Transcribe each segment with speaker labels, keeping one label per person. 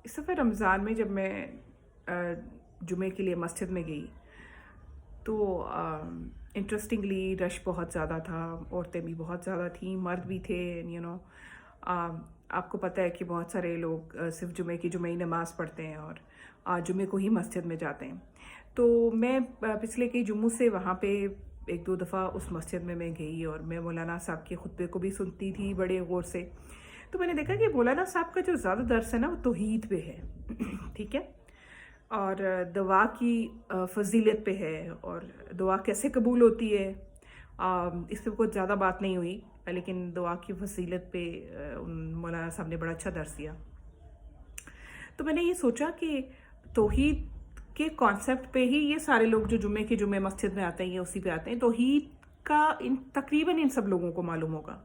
Speaker 1: اس دفعہ رمضان میں جب میں جمعے کے لیے مسجد میں گئی تو انٹرسٹنگلی رش بہت زیادہ تھا، عورتیں بھی بہت زیادہ تھیں، مرد بھی تھے. آپ کو پتہ ہے کہ بہت سارے لوگ صرف جمعے نماز پڑھتے ہیں اور جمعے کو ہی مسجد میں جاتے ہیں. تو میں پچھلے کئی جمعوں سے وہاں پہ ایک دو دفعہ اس مسجد میں گئی اور میں مولانا صاحب کے خطبے کو بھی سنتی تھی بڑے غور سے. تو میں نے دیکھا کہ مولانا صاحب کا جو زیادہ درس ہے نا وہ توحید پہ ہے. ٹھیک ہے، اور دعا کی فضیلت پہ ہے اور دعا کیسے قبول ہوتی ہے اس پہ کچھ زیادہ بات نہیں ہوئی، لیکن دعا کی فضیلت پہ مولانا صاحب نے بڑا اچھا درس دیا. تو میں نے یہ سوچا کہ توحید کے کانسیپٹ پہ ہی یہ سارے لوگ جو جمعے مسجد میں آتے ہیں یہ اسی پہ آتے ہیں. توحید کا تقریباً ان سب لوگوں کو معلوم ہوگا،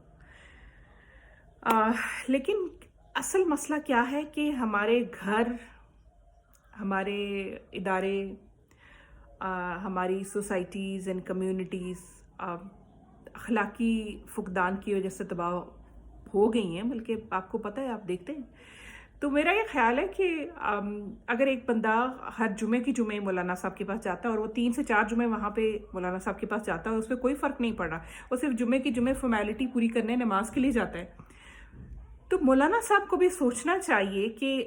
Speaker 1: لیکن اصل مسئلہ کیا ہے کہ ہمارے گھر، ہمارے ادارے، ہماری سوسائٹیز اینڈ کمیونٹیز اخلاقی فقدان کی وجہ سے تباہ ہو گئی ہیں. بلکہ آپ کو پتہ ہے، آپ دیکھتے ہیں. تو میرا یہ خیال ہے کہ اگر ایک بندہ ہر جمعے مولانا صاحب کے پاس جاتا ہے اور وہ 3 سے 4 جمعے وہاں پہ مولانا صاحب کے پاس جاتا ہے، اس پہ کوئی فرق نہیں پڑ رہا، وہ صرف جمعے فارمیلٹی پوری کرنے نماز کے لیے جاتا ہے، تو مولانا صاحب کو بھی سوچنا چاہیے کہ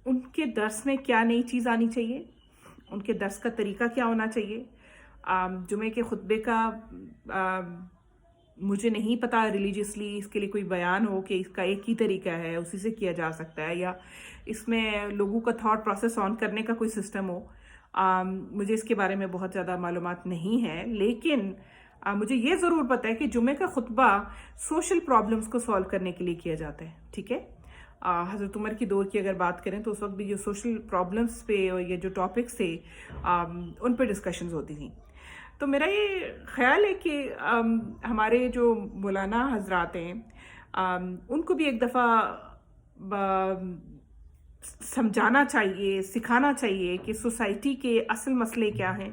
Speaker 1: ان کے درس میں کیا نئی چیز آنی چاہیے، ان کے درس کا طریقہ کیا ہونا چاہیے. جمعے کے خطبے کا مجھے نہیں پتا ریلیجیسلی اس کے لیے کوئی بیان ہو کہ اس کا ایک ہی طریقہ ہے، اسی سے کیا جا سکتا ہے، یا اس میں لوگوں کا تھاٹ پروسیس آن کرنے کا کوئی سسٹم ہو. مجھے اس کے بارے میں بہت زیادہ معلومات نہیں ہے، لیکن مجھے یہ ضرور پتہ ہے کہ جمعے کا خطبہ سوشل پرابلمس کو سالو کرنے کے لیے کیا جاتا ہے. ٹھیک ہے، حضرت عمر کی دور کی اگر بات کریں تو اس وقت بھی جو سوشل پرابلمس پہ اور یہ جو ٹاپکس تھے ان پہ ڈسکشنز ہوتی تھیں. تو میرا یہ خیال ہے کہ ہمارے جو مولانا حضرات ہیں ان کو بھی ایک دفعہ سمجھانا چاہیے، سکھانا چاہیے کہ سوسائٹی کے اصل مسئلے کیا ہیں،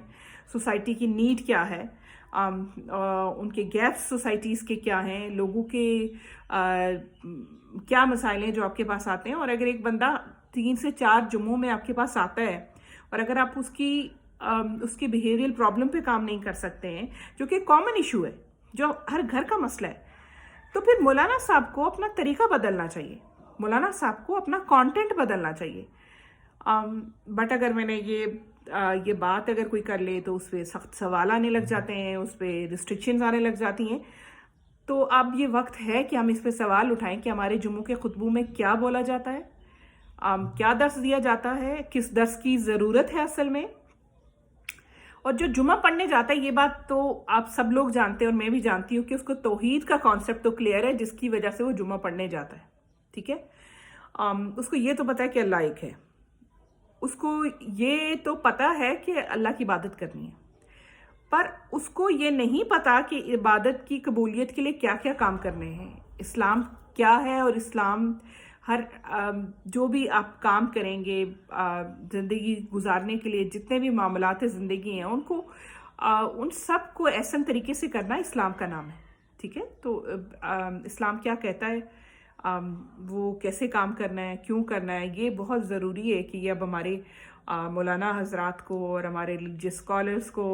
Speaker 1: سوسائٹی کی نیڈ کیا ہے، ان کے گیپس سوسائٹیز کے کیا ہیں، لوگوں کے کیا مسائل ہیں جو آپ کے پاس آتے ہیں. اور اگر ایک بندہ 3 سے 4 جمعوں میں آپ کے پاس آتا ہے اور اگر آپ اس کی بیہیویئر پرابلم پہ کام نہیں کر سکتے ہیں، جو کہ کامن ایشو ہے، جو ہر گھر کا مسئلہ ہے، تو پھر مولانا صاحب کو اپنا طریقہ بدلنا چاہیے، مولانا صاحب کو اپنا کانٹینٹ بدلنا چاہیے. بٹ اگر میں نے یہ بات اگر کوئی کر لے تو اس پہ سخت سوال آنے لگ جاتے ہیں، اس پہ ریسٹرکشنز آنے لگ جاتی ہیں. تو اب یہ وقت ہے کہ ہم اس پہ سوال اٹھائیں کہ ہمارے جمعوں کے خطبوں میں کیا بولا جاتا ہے، کیا درس دیا جاتا ہے، کس درس کی ضرورت ہے اصل میں. اور جو جمعہ پڑھنے جاتا ہے، یہ بات تو آپ سب لوگ جانتے ہیں اور میں بھی جانتی ہوں کہ اس کو توحید کا کانسیپٹ تو کلیئر ہے جس کی وجہ سے وہ جمعہ پڑھنے جاتا ہے. ٹھیک ہے، اس کو یہ تو پتہ ہے کہ اللہ ایک ہے، اس کو یہ تو پتہ ہے کہ اللہ کی عبادت کرنی ہے، پر اس کو یہ نہیں پتا کہ عبادت کی قبولیت کے لیے کیا کیا کام کرنے ہیں، اسلام کیا ہے. اور اسلام ہر جو بھی آپ کام کریں گے زندگی گزارنے کے لیے، جتنے بھی معاملات زندگی ہیں ان کو ان سب کو احسن طریقے سے کرنا اسلام کا نام ہے. ٹھیک ہے، تو اسلام کیا کہتا ہے، وہ کیسے کام کرنا ہے، کیوں کرنا ہے، یہ بہت ضروری ہے کہ یہ اب ہمارے مولانا حضرات کو اور ہمارے ریلیجیس اسکالرس کو،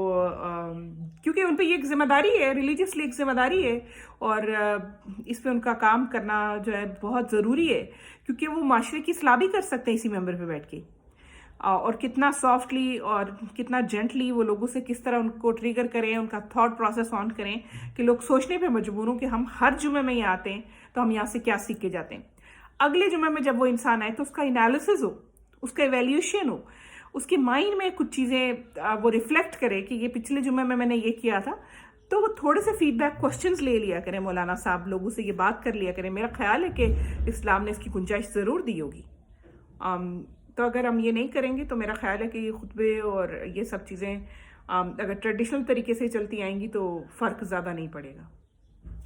Speaker 1: کیونکہ ان پہ یہ ایک ذمہ داری ہے، ریلیجیسلی ایک ذمہ داری ہے، اور اس پہ ان کا کام کرنا جو ہے بہت ضروری ہے، کیونکہ وہ معاشرے کی اصلاح بھی کر سکتے ہیں اسی ممبر پہ بیٹھ کے. اور کتنا سافٹلی اور کتنا جینٹلی وہ لوگوں سے کس طرح ان کو ٹریگر کریں، ان کا تھاٹ پروسیس آن کریں کہ لوگ سوچنے پہ مجبور ہوں کہ ہم ہر جمعے میں یہاں آتے ہیں تو ہم یہاں سے کیا سیکھ کے جاتے ہیں. اگلے جمعے میں جب وہ انسان آئے تو اس کا انالیسز ہو، اس کا ایویلیوشن ہو، اس کے مائنڈ میں کچھ چیزیں وہ ریفلیکٹ کرے کہ یہ پچھلے جمعے میں نے یہ کیا تھا. تو وہ تھوڑے سے فیڈ بیک کوشچنز لے لیا کریں، مولانا صاحب لوگوں سے یہ بات کر لیا کریں. میرا خیال ہے کہ اسلام نے اس کی گنجائش ضرور دی ہوگی. تو اگر ہم یہ نہیں کریں گے تو میرا خیال ہے کہ یہ خطبے اور یہ سب چیزیں اگر ٹریڈیشنل طریقے سے چلتی آئیں گی تو فرق زیادہ نہیں پڑے گا.